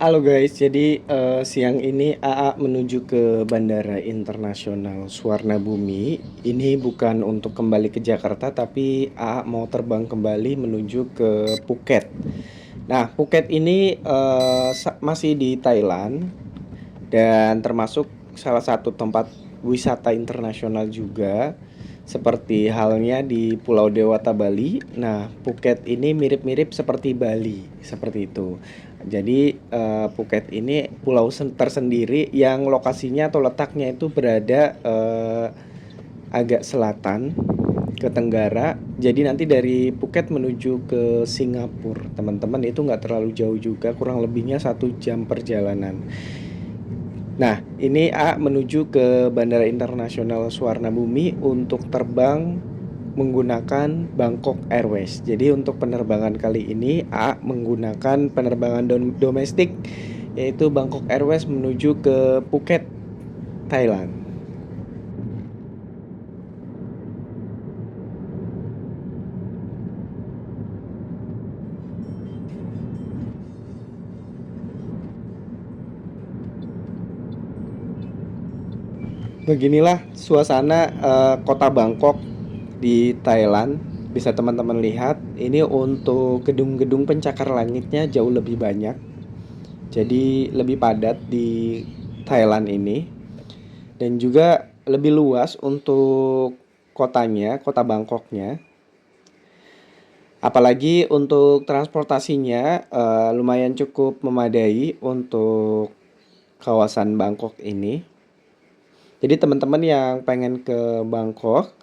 Halo guys, jadi siang ini AA menuju ke Bandara Internasional Suwarnabhumi. Ini bukan untuk kembali ke Jakarta, tapi AA mau terbang kembali menuju ke Phuket. Nah, Phuket ini masih di Thailand dan termasuk salah satu tempat wisata internasional juga, seperti halnya di Pulau Dewata Bali. Nah, Phuket ini mirip-mirip seperti Bali, seperti itu. Jadi Phuket ini pulau tersendiri yang lokasinya atau letaknya itu berada agak selatan ke tenggara. Jadi nanti dari Phuket menuju ke Singapura, teman-teman, itu nggak terlalu jauh juga, kurang lebihnya 1 jam perjalanan. Nah, ini A menuju ke Bandara Internasional Suwarnabhumi untuk terbang menggunakan Bangkok Airways. Jadi untuk penerbangan kali ini A menggunakan penerbangan domestik, yaitu Bangkok Airways menuju ke Phuket, Thailand. Beginilah suasana kota Bangkok di Thailand. Bisa teman-teman lihat, ini untuk gedung-gedung pencakar langitnya jauh lebih banyak. Jadi lebih padat di Thailand ini, dan juga lebih luas untuk kotanya, kota Bangkoknya. Apalagi untuk transportasinya lumayan cukup memadai untuk kawasan Bangkok ini. Jadi teman-teman yang pengen ke Bangkok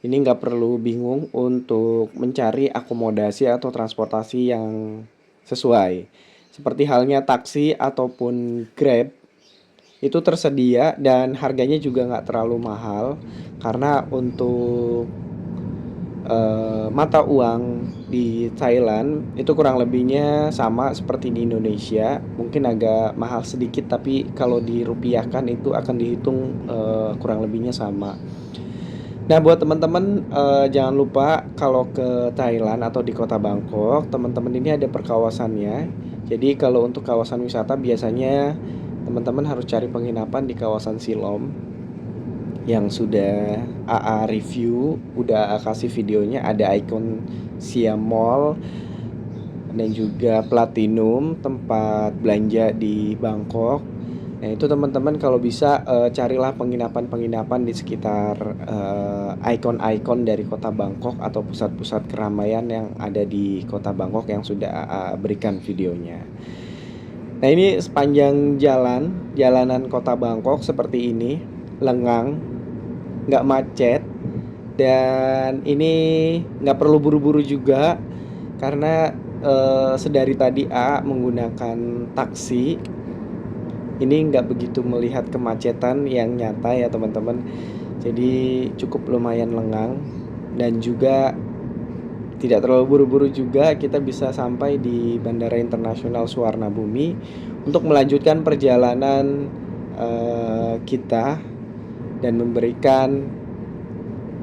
ini nggak perlu bingung untuk mencari akomodasi atau transportasi yang sesuai. Seperti halnya taksi ataupun Grab, itu tersedia dan harganya juga nggak terlalu mahal, karena untuk mata uang di Thailand itu kurang lebihnya sama seperti di Indonesia, mungkin agak mahal sedikit, tapi kalau dirupiahkan itu akan dihitung kurang lebihnya sama. Nah, buat teman-teman, jangan lupa kalau ke Thailand atau di kota Bangkok, teman-teman ini ada perkawasannya. Jadi kalau untuk kawasan wisata biasanya teman-teman harus cari penginapan di kawasan Silom yang sudah AA review, udah AA kasih videonya, ada ikon Siam Mall dan juga Platinum, tempat belanja di Bangkok. Nah, itu teman-teman kalau bisa carilah penginapan-penginapan di sekitar ikon-ikon dari kota Bangkok atau pusat-pusat keramaian yang ada di kota Bangkok yang sudah AA berikan videonya. Nah, ini sepanjang jalanan kota Bangkok seperti ini, lengang, nggak macet, dan ini nggak perlu buru-buru juga karena sedari tadi A menggunakan taksi. Ini nggak begitu melihat kemacetan yang nyata ya teman-teman. Jadi cukup lumayan lengang dan juga tidak terlalu buru-buru juga. Kita bisa sampai di Bandara Internasional Suwarnabhumi untuk melanjutkan perjalanan kita dan memberikan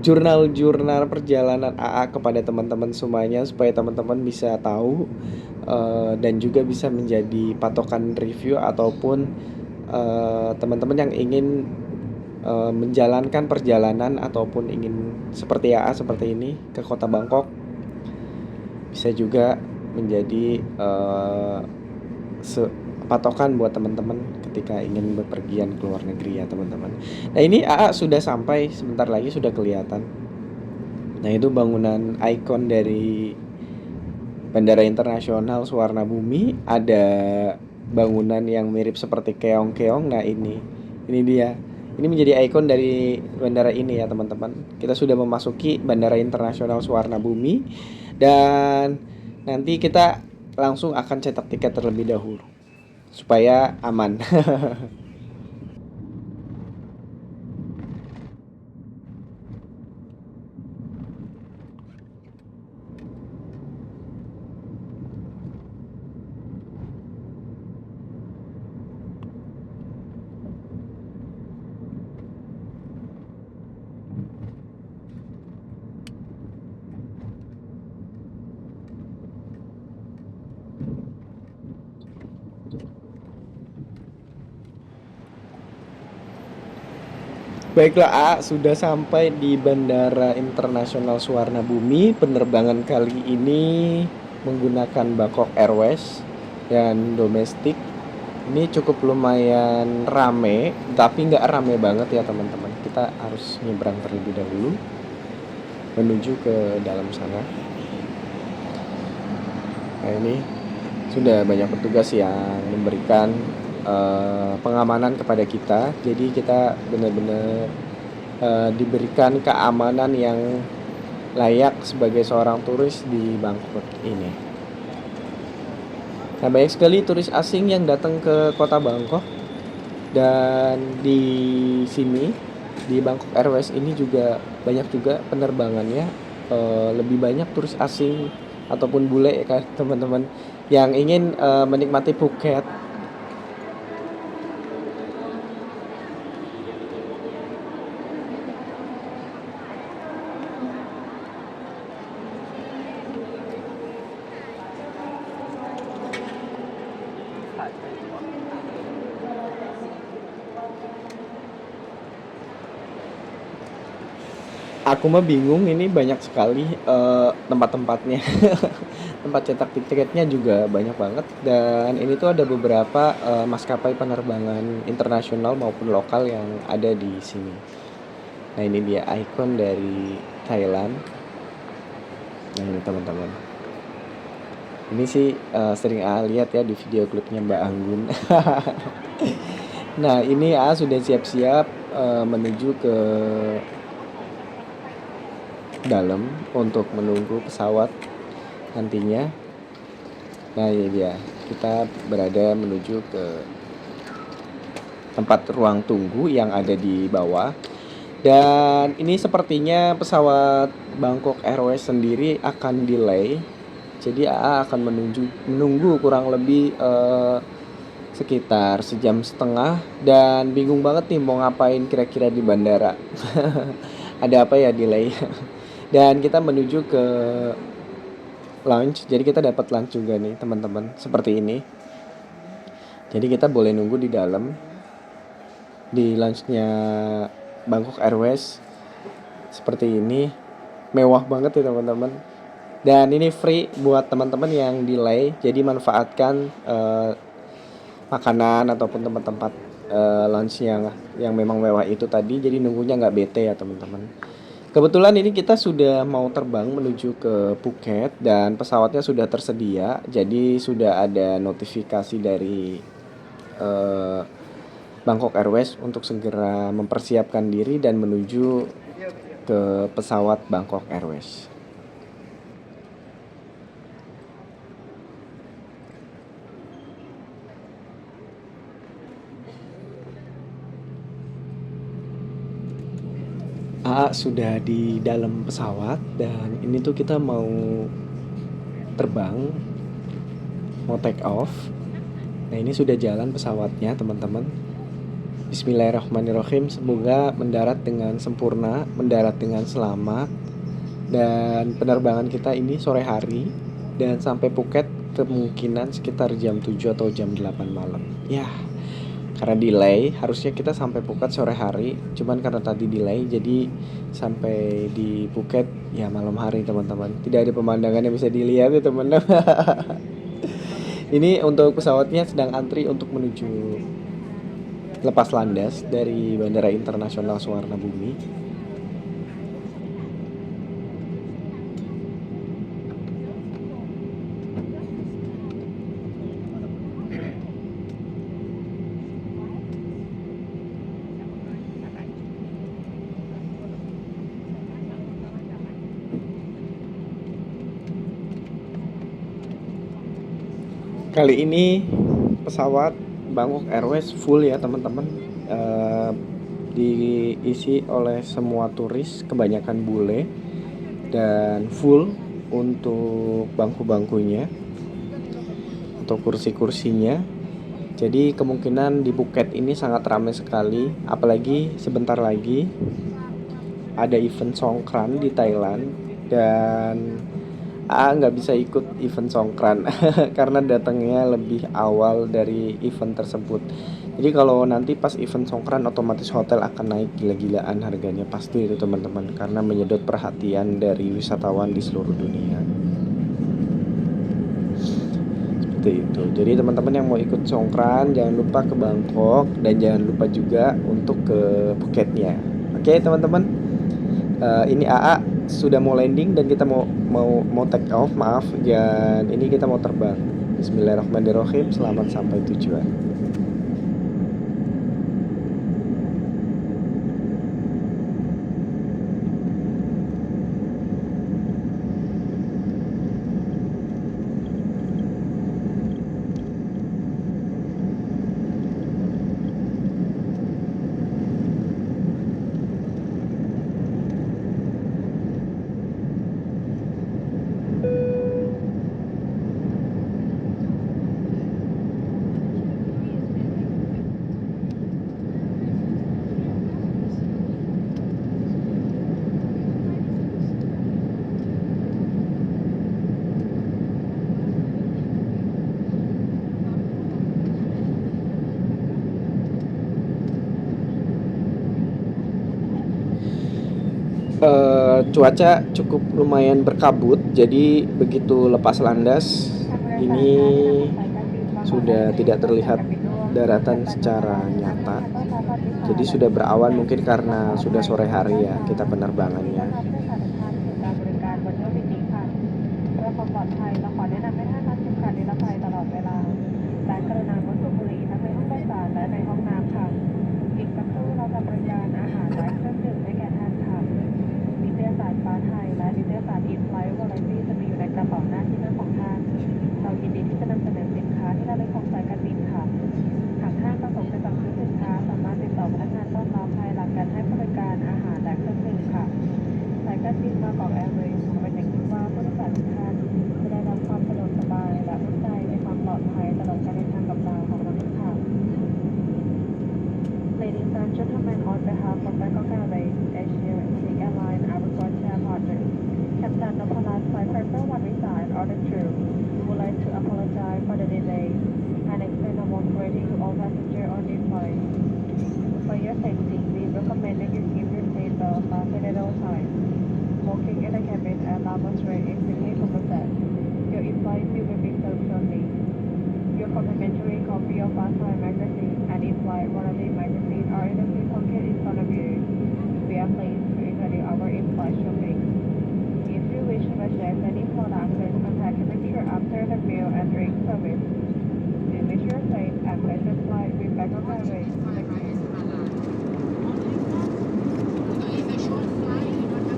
jurnal-jurnal perjalanan AA kepada teman-teman semuanya, supaya teman-teman bisa tahu dan juga bisa menjadi patokan review ataupun teman-teman yang ingin menjalankan perjalanan ataupun ingin seperti AA seperti ini ke kota Bangkok, bisa juga menjadi patokan buat teman-teman ketika ingin bepergian ke luar negeri ya teman-teman. Nah, ini AA sudah sampai, sebentar lagi sudah kelihatan. Nah, itu bangunan ikon dari Bandara Internasional Suwarnabhumi. Ada bangunan yang mirip seperti keong-keong. Nah, ini dia. Ini menjadi ikon dari bandara ini ya teman-teman. Kita sudah memasuki Bandara Internasional Suwarnabhumi dan nanti kita langsung akan cetak tiket terlebih dahulu supaya aman. Baiklah A, sudah sampai di Bandara Internasional Suwarna Bumi. Penerbangan kali ini menggunakan Bangkok Airways dan domestik. Ini cukup lumayan rame, tapi nggak rame banget ya teman-teman. Kita harus nyebrang terlebih dahulu menuju ke dalam sana. Nah ini sudah banyak petugas yang memberikan pengamanan kepada kita. Jadi kita benar-benar diberikan keamanan yang layak sebagai seorang turis di Bangkok ini. Nah, banyak sekali turis asing yang datang ke kota Bangkok, dan di sini di Bangkok Airways ini juga banyak juga penerbangannya, lebih banyak turis asing ataupun bule ya kan teman-teman yang ingin menikmati Phuket. Aku mah bingung, ini banyak sekali tempat-tempatnya. Tempat cetak tiketnya juga banyak banget, dan ini tuh ada beberapa maskapai penerbangan internasional maupun lokal yang ada di sini. Nah, ini dia ikon dari Thailand. Nah, ini teman-teman. Ini sih sering lihat ya di video klipnya Mbak Anggun. Nah, ini sudah siap-siap menuju ke dalam untuk menunggu pesawat nantinya. Nah, ini dia. Kita berada menuju ke tempat ruang tunggu yang ada di bawah. Dan ini sepertinya pesawat Bangkok Airways sendiri akan delay. Jadi AA akan menunggu kurang lebih sekitar sejam setengah, dan bingung banget nih mau ngapain kira-kira di bandara. Ada apa ya delay? Dan kita menuju ke lunch. Jadi kita dapat lunch juga nih teman-teman, seperti ini. Jadi kita boleh nunggu di dalam di lunchnya Bangkok Airways seperti ini. Mewah banget ya teman-teman. Dan ini free buat teman-teman yang delay. Jadi manfaatkan makanan ataupun tempat-tempat lunch yang memang mewah itu tadi. Jadi nunggunya nggak bete ya teman-teman. Kebetulan ini kita sudah mau terbang menuju ke Phuket dan pesawatnya sudah tersedia. Jadi sudah ada notifikasi dari Bangkok Airways untuk segera mempersiapkan diri dan menuju ke pesawat Bangkok Airways. Sudah di dalam pesawat, dan ini tuh kita mau terbang, mau take off. Nah, ini sudah jalan pesawatnya teman-teman. Bismillahirrahmanirrahim. Semoga mendarat dengan sempurna, mendarat dengan selamat. Dan penerbangan kita ini sore hari, dan sampai Phuket kemungkinan sekitar jam 7 atau jam 8 malam. Ya, karena delay harusnya kita sampai Phuket sore hari, cuman karena tadi delay jadi sampai di Phuket ya malam hari teman-teman. Tidak ada pemandangan yang bisa dilihat ya teman-teman. Ini untuk pesawatnya sedang antri untuk menuju lepas landas dari Bandara Internasional Suwarna Bumi. Kali ini pesawat Bangkok Airways full ya teman-teman, diisi oleh semua turis, kebanyakan bule, dan full untuk bangku-bangkunya atau kursi-kursinya. Jadi kemungkinan di Phuket ini sangat ramai sekali, apalagi sebentar lagi ada event Songkran di Thailand, dan nggak bisa ikut event Songkran karena datangnya lebih awal dari event tersebut. Jadi kalau nanti pas event Songkran otomatis hotel akan naik gila-gilaan harganya pasti itu teman-teman, karena menyedot perhatian dari wisatawan di seluruh dunia. Seperti itu. Jadi teman-teman yang mau ikut Songkran jangan lupa ke Bangkok dan jangan lupa juga untuk ke Phuketnya. Oke teman-teman. Ini AA sudah mau landing dan kita mau take off, maaf. Dan ini kita mau terbang. Bismillahirrahmanirrahim. Selamat sampai tujuan. Cuaca cukup lumayan berkabut, jadi begitu lepas landas ini sudah tidak terlihat daratan secara nyata. Jadi sudah berawan, mungkin karena sudah sore hari ya kita penerbangannya.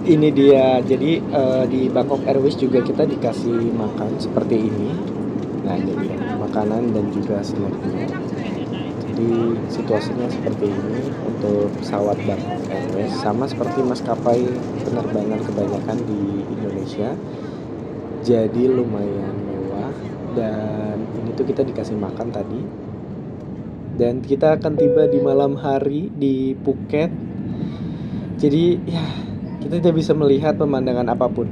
Ini dia, jadi di Bangkok Airways juga kita dikasih makan seperti ini. Nah ini dia makanan dan juga snacknya. Jadi situasinya seperti ini untuk pesawat Bangkok Airways, sama seperti maskapai penerbangan kebanyakan di Indonesia. Jadi lumayan mewah, dan ini tuh kita dikasih makan tadi. Dan kita akan tiba di malam hari di Phuket. Jadi ya kita tidak bisa melihat pemandangan apapun.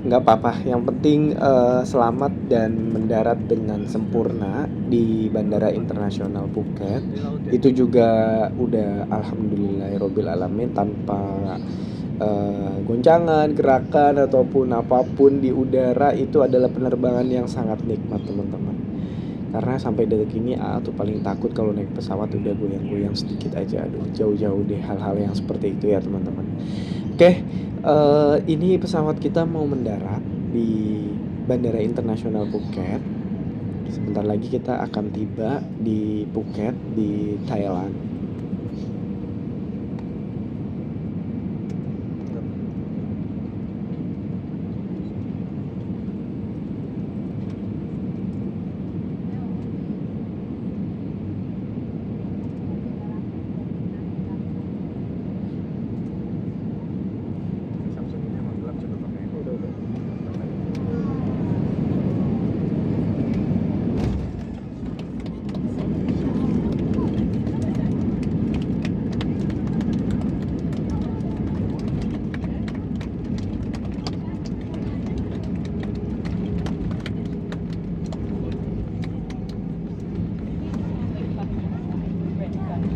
Nggak apa-apa, yang penting selamat dan mendarat dengan sempurna di Bandara Internasional Phuket. Itu juga udah alhamdulillahirobbil alamin, tanpa goncangan, gerakan ataupun apapun di udara. Itu adalah penerbangan yang sangat nikmat teman-teman. Karena sampai detik ini tuh paling takut kalau naik pesawat udah goyang-goyang sedikit aja. Aduh, jauh-jauh deh hal-hal yang seperti itu ya teman-teman. Oke, ini pesawat kita mau mendarat di Bandara Internasional Phuket. Sebentar lagi kita akan tiba di Phuket di Thailand.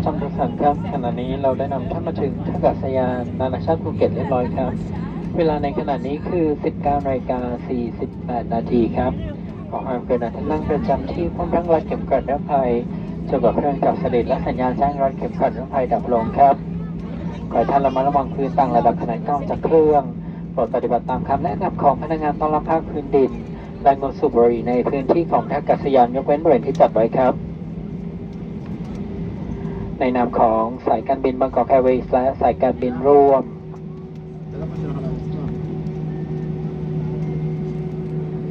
ท่านผู้ฟังครับขณะนี้เราได้นำท่านมาถึงท่าอากาศยานนานาชาติภูเก็ตเรียบร้อยครับ เวลาในขณะนี้คือ 19:48 นาทีครับขอความกรุณาท่านนั่งประจำที่พร้อมทั้งรัดเข็มขัดนิรภัยจนกว่าเครื่องจับเสด็จและสัญญาณแจ้งรัดเข็มขัดนิรภัยดับลงครับขอให้ท่านระมัดระวังพื้นต่างระดับขนาดกล้องจากเครื่องโปรดปฏิบัติตามคำแนะนำของพนักงานต้อนรับภาคพื้นดินและงดสูบบุหรี่ในพื้นที่ของท่าอากาศยานยกเว้นบริเวณที่จัดไว้ครับ ในนามของสายการบินบางกอกแอร์เวย์และสายการบินร่วม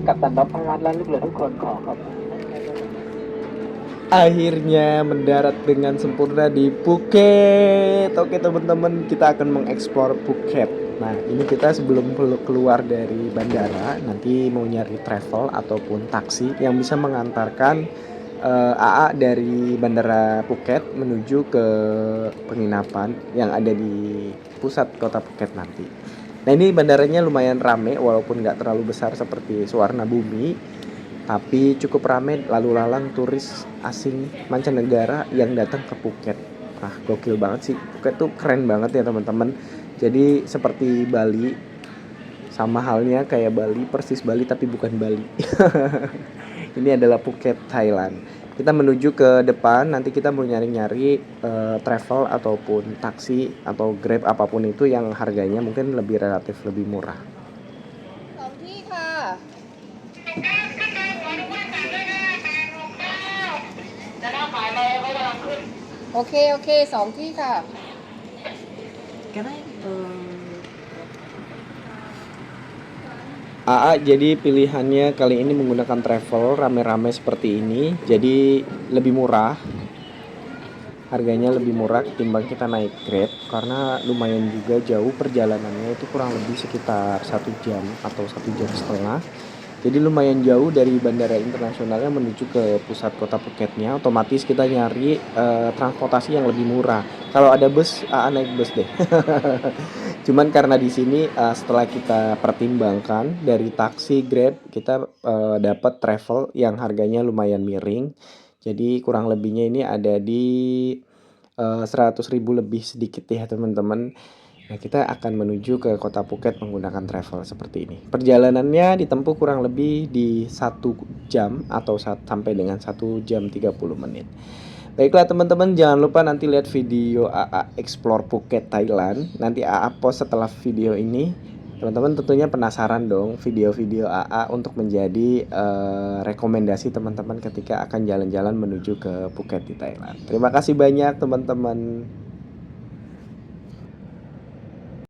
กัปตันนพรัตน์และลูกเรือทุกคนขอขอบคุณ Akhirnya mendarat dengan sempurna di Phuket. Oke teman-teman, kita akan mengeksplor Phuket. Nah, ini kita sebelum keluar dari bandara, nanti mau nyari travel ataupun taksi yang bisa mengantarkan AA dari Bandara Phuket menuju ke penginapan yang ada di pusat kota Phuket nanti. Nah, ini bandaranya lumayan rame walaupun nggak terlalu besar seperti Suwarna Bumi, tapi cukup ramai lalu lalang turis asing mancanegara yang datang ke Phuket. Nah, gokil banget sih. Phuket tuh keren banget ya teman-teman. Jadi seperti Bali, sama halnya kayak Bali, persis Bali tapi bukan Bali. Ini adalah Phuket, Thailand. Kita menuju ke depan, nanti kita mau nyari-nyari travel ataupun taksi atau Grab apapun itu yang harganya mungkin lebih relatif lebih murah. 2 ที่ค่ะโอเค 2 ที่ค่ะ AA jadi pilihannya kali ini menggunakan travel rame-rame seperti ini, jadi lebih murah. Harganya lebih murah ketimbang kita naik Grab karena lumayan juga jauh perjalanannya, itu kurang lebih sekitar 1 jam atau 1,5 jam. Jadi lumayan jauh dari bandara internasionalnya menuju ke pusat kota Phuketnya. Otomatis kita nyari transportasi yang lebih murah. Kalau ada bus, AA naik bus deh. Cuman karena di sini setelah kita pertimbangkan dari taksi Grab, kita dapat travel yang harganya lumayan miring. Jadi kurang lebihnya ini ada di 100.000 lebih sedikit ya teman-teman. Nah, kita akan menuju ke kota Phuket menggunakan travel seperti ini. Perjalanannya ditempuh kurang lebih di 1 jam atau sampai dengan 1 jam 30 menit. Baiklah teman-teman, jangan lupa nanti lihat video AA Explore Phuket Thailand. Nanti AA post setelah video ini. Teman-teman tentunya penasaran dong video-video AA untuk menjadi rekomendasi teman-teman ketika akan jalan-jalan menuju ke Phuket di Thailand. Terima kasih banyak teman-teman.